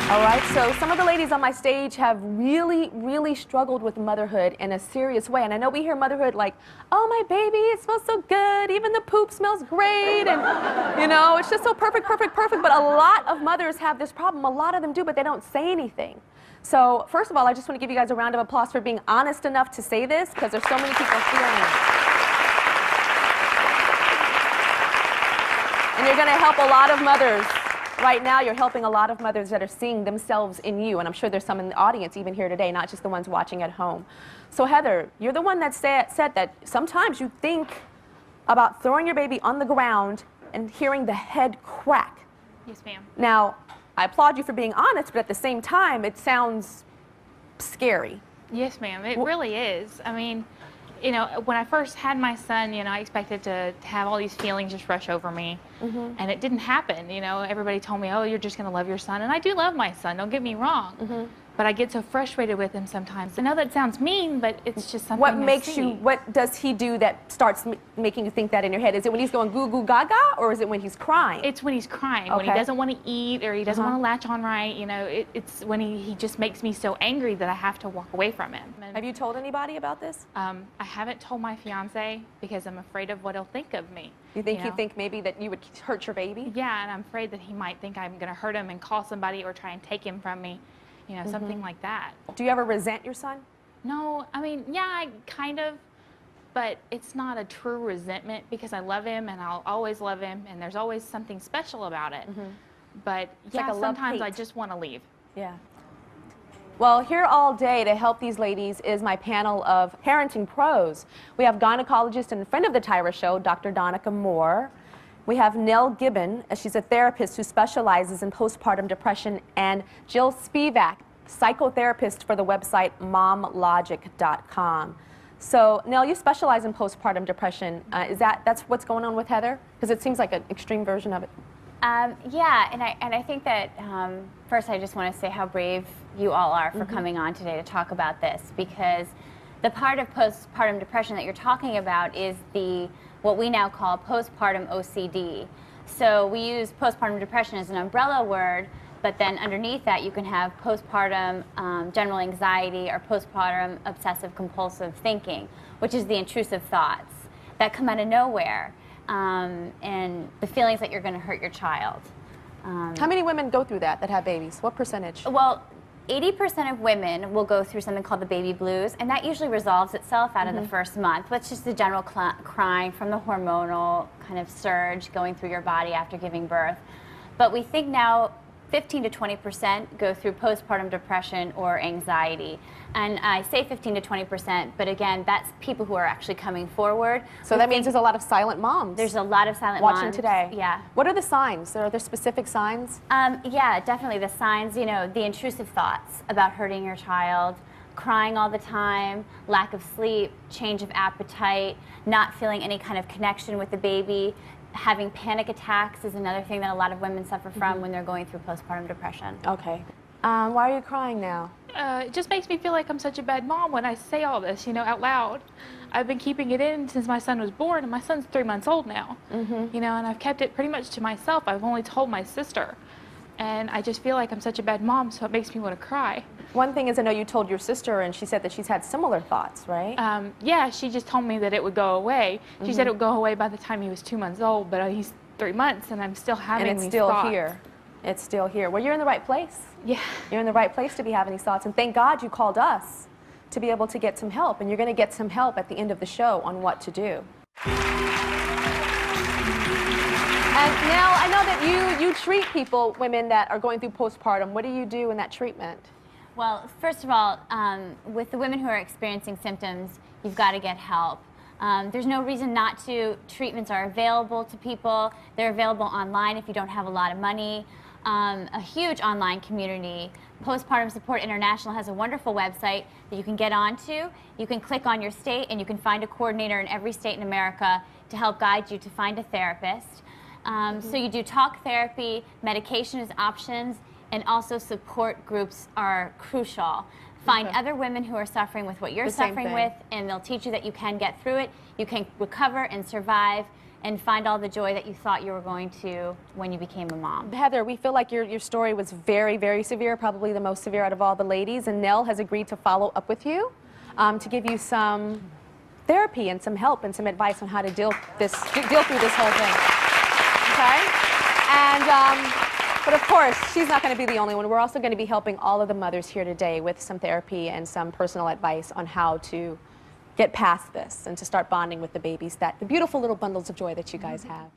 All right, so some of the ladies on my stage have really struggled with motherhood in a serious way. And I know we hear motherhood like, oh, my baby, it smells so good. Even the poop smells great. And, you know, it's just so perfect. But a lot of mothers have this problem. A lot of them do, but they don't say anything. So, first of all, I just want to give you guys a round of applause for being honest enough to say this, because there's so many people feeling it. And you're going to help a lot of mothers. Right now, you're helping a lot of mothers that are seeing themselves in you, and I'm sure there's some in the audience even here today, not just the ones watching at home. So Heather, you're the one that said that sometimes you think about throwing your baby on the ground and hearing the head crack. Yes, ma'am. Now, I applaud you for being honest, but at the same time, it sounds scary. Yes, ma'am. It really is. I mean, you know, when I first had my son, you know, I expected to have all these feelings just rush over me, and it didn't happen. You know, everybody told me, oh, you're just going to love your son, and I do love my son, don't get me wrong, but I get so frustrated with him sometimes. I know that sounds mean, but it's just something What does he do that starts making you think that in your head? Is it when he's going goo goo gaga, or is it when he's crying? It's when he's crying, okay. When he doesn't want to eat, or he doesn't want to latch on right. You know, it's when he just makes me so angry that I have to walk away from him. And, have you told anybody about this? I haven't told my fiance because I'm afraid of what he'll think of me. You think he'd think maybe that you would hurt your baby? Yeah, and I'm afraid that he might think I'm going to hurt him and call somebody or try and take him from me. You know, something like that. Do you ever resent your son? No, I mean, yeah, I kind of, but it's not a true resentment because I love him and I'll always love him and there's always something special about it. But it's yeah, like sometimes I just want to leave. Yeah. Well, here all day to help these ladies is my panel of parenting pros. We have gynecologist and friend of the Tyra show, Dr. Donica Moore. We have Nell Gibbon, she's a therapist who specializes in postpartum depression, and Jill Spivak, psychotherapist for the website momlogic.com. So, Nell, you specialize in postpartum depression. That's what's going on with Heather? Because it seems like an extreme version of it. Yeah, and I think that first I just want to say how brave you all are for coming on today to talk about this, because the part of postpartum depression that you're talking about is what we now call postpartum OCD. So we use postpartum depression as an umbrella word, but then underneath that you can have postpartum general anxiety or postpartum obsessive compulsive thinking, which is the intrusive thoughts that come out of nowhere, and the feelings that you're going to hurt your child. How many women go through that have babies? What percentage? Well, 80% of women will go through something called the baby blues, and that usually resolves itself out of the first month, which is the general crying from the hormonal kind of surge going through your body after giving birth. But we think now 15 to 20% go through postpartum depression or anxiety. And I say 15 to 20%, but again, that's people who are actually coming forward. So that means there's a lot of silent moms. There's a lot of silent moms. Watching today. Yeah. What are the signs? Are there specific signs? Yeah, definitely the signs, you know, the intrusive thoughts about hurting your child, crying all the time, lack of sleep, change of appetite, not feeling any kind of connection with the baby. Having panic attacks is another thing that a lot of women suffer from when they're going through postpartum depression. Okay. Why are you crying now? It just makes me feel like I'm such a bad mom when I say all this, you know, out loud. I've been keeping it in since my son was born, and my son's 3 months old now. You know, and I've kept it pretty much to myself. I've only told my sister. And I just feel like I'm such a bad mom, so it makes me want to cry. One thing is, I know you told your sister, and she said that she's had similar thoughts, right? Yeah, she just told me that it would go away. She said it would go away by the time he was 2 months old, but he's 3 months, and I'm still having these thoughts. And it's still here. It's still here. Well, you're in the right place. Yeah. You're in the right place to be having these thoughts, and thank God you called us to be able to get some help, and you're going to get some help at the end of the show on what to do. And Nell, I know that you treat people, women that are going through postpartum. What do you do in that treatment? Well, first of all, with the women who are experiencing symptoms, you've got to get help. There's no reason not to. Treatments are available to people. They're available online if you don't have a lot of money. A huge online community. Postpartum Support International has a wonderful website that you can get onto. You can click on your state and you can find a coordinator in every state in America to help guide you to find a therapist. So you do talk therapy, medication is options, and also support groups are crucial. Find other women who are suffering with what you're suffering with, and they'll teach you that you can get through it, you can recover and survive, and find all the joy that you thought you were going to when you became a mom. Heather, we feel like your story was very, very severe, probably the most severe out of all the ladies, and Nell has agreed to follow up with you to give you some therapy and some help and some advice on how to deal through this whole thing. Okay? And, but of course, she's not going to be the only one. We're also going to be helping all of the mothers here today with some therapy and some personal advice on how to get past this and to start bonding with the babies, the beautiful little bundles of joy that you guys have.